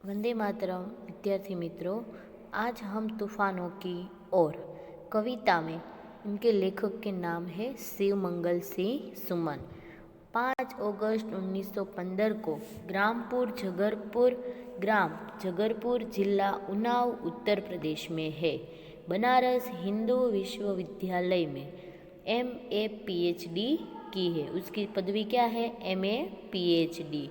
वंदे मातरम विद्यार्थी मित्रों, आज हम तूफानों की ओर कविता में इनके लेखक के नाम है शिवमंगल सिंह सुमन। 5 अगस्त 1915 को ग्राम जगरपुर जिला उन्नाव उत्तर प्रदेश में है। बनारस हिंदू विश्वविद्यालय में MA PhD की है। उसकी पदवी क्या है? MA PhD।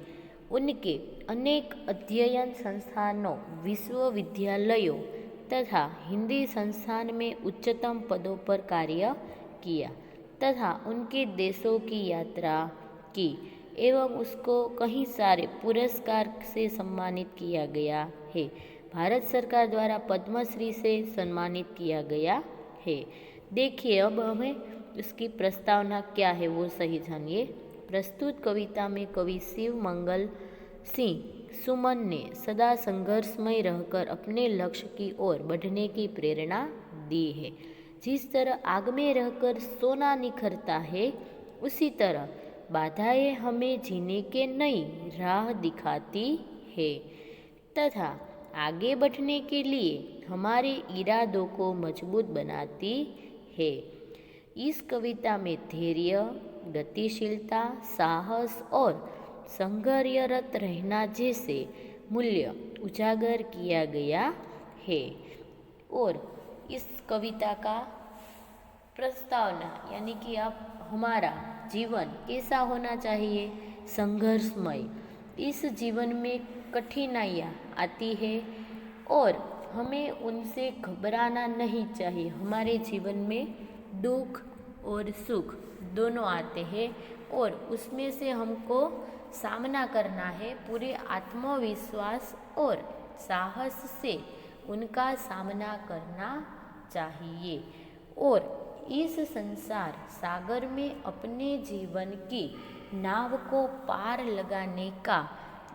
उनके अनेक अध्ययन संस्थानों, विश्वविद्यालयों तथा हिंदी संस्थान में उच्चतम पदों पर कार्य किया तथा उनके देशों की यात्रा की एवं उसको कई सारे पुरस्कार से सम्मानित किया गया है। भारत सरकार द्वारा पद्मश्री से सम्मानित किया गया है। देखिए, अब हमें उसकी प्रस्तावना क्या है वो सही जानिए। प्रस्तुत कविता में कवि शिवमंगल सिंह सुमन ने सदा संघर्षमय रहकर अपने लक्ष्य की ओर बढ़ने की प्रेरणा दी है। जिस तरह आग में रहकर सोना निखरता है, उसी तरह बाधाएं हमें जीने के नई राह दिखाती है तथा आगे बढ़ने के लिए हमारे इरादों को मजबूत बनाती है। इस कविता में धैर्य, गतिशीलता, साहस और संघर्षरत रहना जैसे मूल्य उजागर किया गया है। और इस कविता का प्रस्तावना यानी कि आप हमारा जीवन कैसा होना चाहिए? संघर्षमय। इस जीवन में कठिनाइयाँ आती है और हमें उनसे घबराना नहीं चाहिए। हमारे जीवन में दुख और सुख दोनों आते हैं और उसमें से हमको सामना करना है। पूरे आत्मविश्वास और साहस से उनका सामना करना चाहिए और इस संसार सागर में अपने जीवन की नाव को पार लगाने का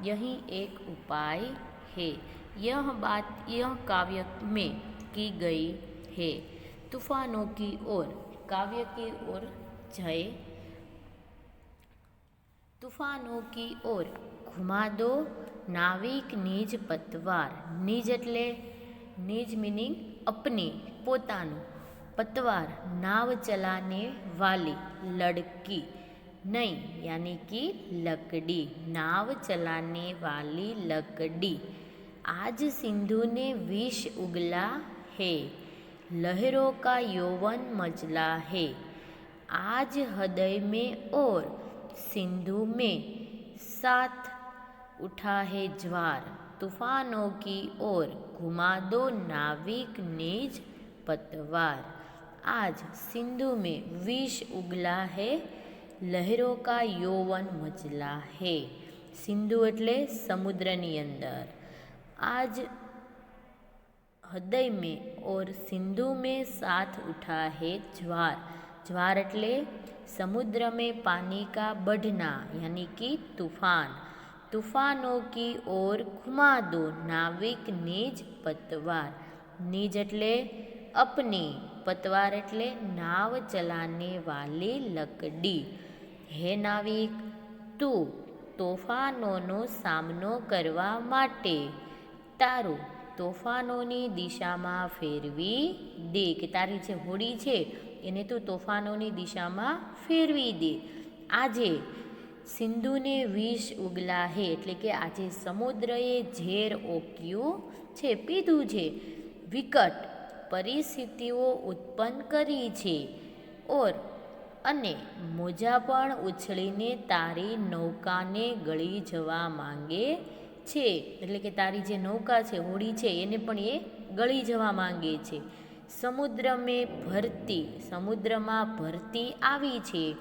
यही एक उपाय है। यह बात यह काव्य में की गई है। तूफानों की ओर काव्य की ओर जाए। तूफानों की ओर घुमा दो नाविक निज पतवार। निज એટલે निज मीनिंग अपनी, પોતાનું। पतवार नाव चलाने वाली लड़की। नई यानी कि लकड़ी, नाव चलाने वाली लकड़ी। आज सिंधु ने विष उगला है, लहरों का यौवन मचला है। आज हृदय में और सिंधु में साथ उठा है ज्वार। तूफानों की ओर घुमा दो नाविक निज पतवार। आज सिंधु में विष उगला है, लहरों का यौवन मचला है। सिंधु એટલે समुद्રની अंदर। आज हृदय में और सिंधु में साथ उठा है ज्वार। ज्वार એટલે समुद्र में पानी का बढ़ना यानी कि तूफान। तूफानों की ओर घुमा दो नाविक निज पतवार। निज એટલે अपनी, पतवार એટલે नाव चलाने वाली लकड़ी। हे नाविक, तू તોફાનોનો સામનો કરવા માટે તારું તોફાનોની દિશામાં ફેરવી દે કે તારી જે હોડી છે એને તું તોફાનોની દિશામાં ફેરવી દે। આજે સિંધુને વિષ ઉગલા હે એટલે કે આજે સમુદ્રએ ઝેર ઓક્યું છે, પીધું છે। વિકટ પરિસ્થિતિઓ ઉત્પન્ન કરી છે ઓર અને મોજા પણ ઉછળીને તારી નૌકાને ગળી જવા માંગે છે એટલે કે તારી જે નૌકા છે, હોડી છે, એને પણ એ ગળી જવા માંગે છે। સમુદ્રમાં ભરતી આવી છે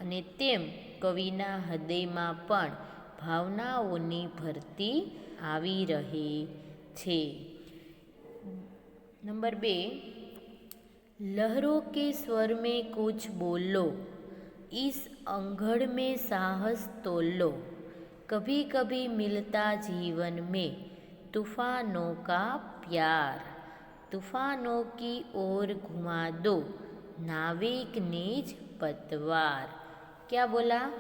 અને તેમ કવિના હૃદયમાં પણ ભાવનાઓની ભરતી આવી રહી છે। नंबर 2, लहरों के स्वर में कुछ बोलो, इस अंगड़ में साहस तोलो। कभी कभी मिलता जीवन में तूफानों का प्यार। तूफानों की ओर घुमा दो नाविक निज पतवार। क्या बोला?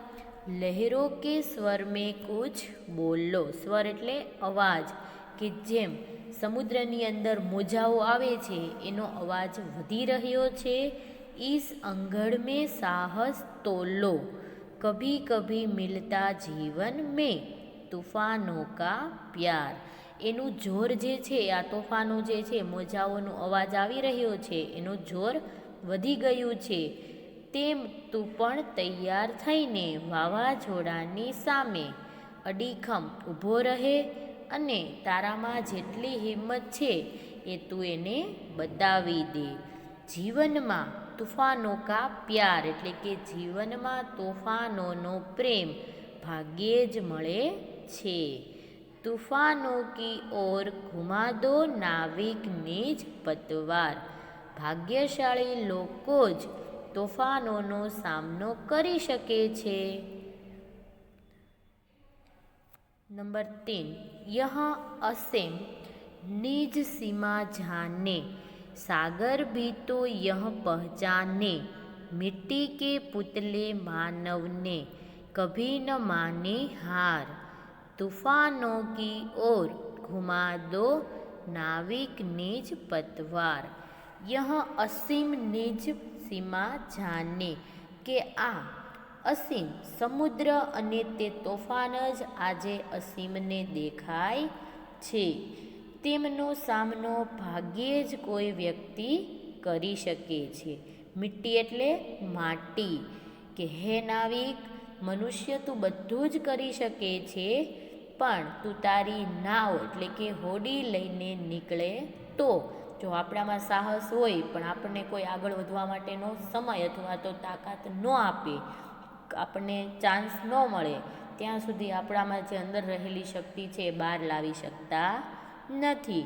लहरों के स्वर में कुछ बोलो। स्वर એટલે अवाज કે જેમ સમુદ્રની અંદર મોજાઓ આવે છે એનો અવાજ વધી રહ્યો છે। इस अंगड़ में साहस तोलो, कभी कभी मिलता जीवन में तूफानों का प्यार। એનું જોર જે છે, આ તોફાનો જે છે, મોજાઓનો અવાજ આવી રહ્યો છે એનું જોર વધી ગયું છે। તેમ તું પણ તૈયાર થઈને વાવાઝોડાની સામે અડીખમ ઊભો રહે અને તારામાં જેટલી હિંમત છે એ તું એને બતાવી દે। જીવનમાં તૂફાનો કા પ્યાર એટલે કે જીવનમાં તોફાનોનો પ્રેમ ભાગ્યે જ મળે છે। तूफानों की ओर घुमा दो नाविक निज पतवार। ભાગ્યશાળી લોકો જ તોફાનોનો સામનો કરી શકે છે। नंबर 3, यह असीम निज सीमा जाने, सागर भी तो यह पहचाने, मिट्टी के पुतले मानव ने कभी न मानी हार। तूफानों की ओर घुमा दो नाविक निज पतवार। यह असीम निज सीमा जाने કે આ અસીમ સમુદ્ર અને તે તોફાન જ આજે અસીમને દેખાય છે। તેમનો સામનો ભાગ્યે જ કોઈ વ્યક્તિ કરી શકે છે। મિટ્ટી એટલે માટી કે હે નાવિક, મનુષ્ય તું બધું જ કરી શકે છે, પણ તું તારી નાવ એટલે કે હોડી લઈને નીકળે તો। જો આપણામાં સાહસ હોય પણ આપણને કોઈ આગળ વધવા માટેનો સમય અથવા તો તાકાત ન આપે, આપણને ચાન્સ ન મળે, ત્યાં સુધી આપણામાં જે અંદર રહેલી શક્તિ છે એ બહાર લાવી શકતા નથી।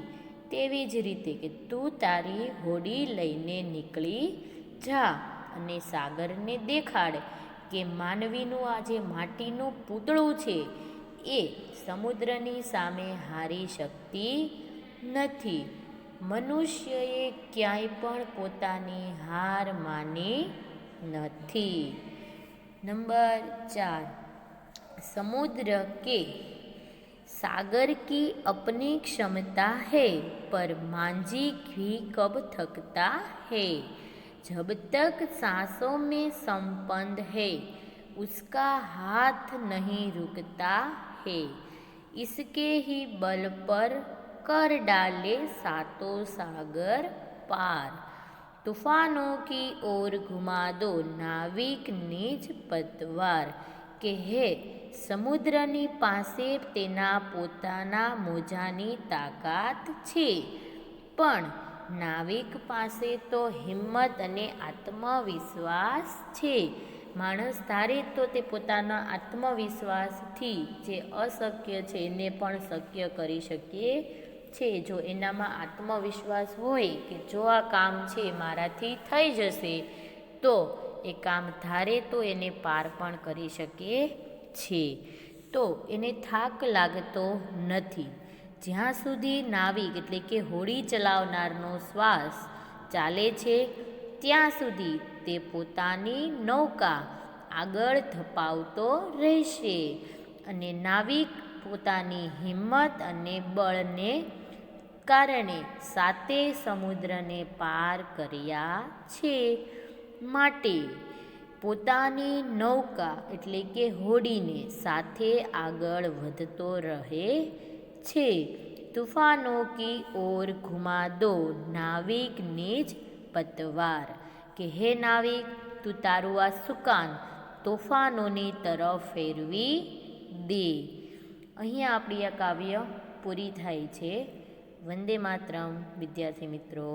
તેવી જ રીતે કે તું તારી હોડી લઈને નીકળી જા અને સાગરને દેખાડ કે માનવીનું આ જે માટીનું પૂતળું છે એ સમુદ્રની સામે હારી શકતી નથી। મનુષ્યએ ક્યાંય પણ પોતાની હાર માની નથી। नंबर 4, समुद्र के सागर की अपनी क्षमता है, पर मांझी भी कब थकता है। जब तक सांसों में संबंध है, उसका हाथ नहीं रुकता है। इसके ही बल पर कर डाले सातों सागर पार। तूफानों की ओर घुमा दो नाविक निज पतवार કે હે સમુદ્રની પાસે તેના પોતાના મોજાની તાકાત છે, પણ નાવિક પાસે તો હિંમત અને આત્મવિશ્વાસ છે। માણસ ધારે તો તે પોતાના આત્મવિશ્વાસથી જે અશક્ય છે એને પણ શક્ય કરી શકે છે। જો એનામાં આત્મવિશ્વાસ હોય કે જો આ કામ છે મારાથી થઈ જશે તો એ કામ ધારે તો એને પાર પણ કરી શકે છે। તો એને થાક લાગતો નથી। જ્યાં સુધી નાવિક એટલે કે હોડી ચલાવનારનો શ્વાસ ચાલે છે ત્યાં સુધી તે પોતાની નૌકા આગળ ધપાવતો રહેશે અને નાવિક પોતાની હિંમત અને બળને કારણે સાતે સમુદ્રને પાર કર્યા છે। માટે પોતાની નૌકા એટલે કે હોડીને સાથે આગળ વધતો રહે છે। તૂફાનો કી ઓર ઘુમા દો નાવિક નિજ પતવાર કે હે નાવિક, તું તારું આ સુકાન તોફાનોની તરફ ફેરવી દે। અહીંયા આપણી આ કાવ્ય પૂરી થાય છે। વંદે માતરમ વિદ્યાર્થી મિત્રો।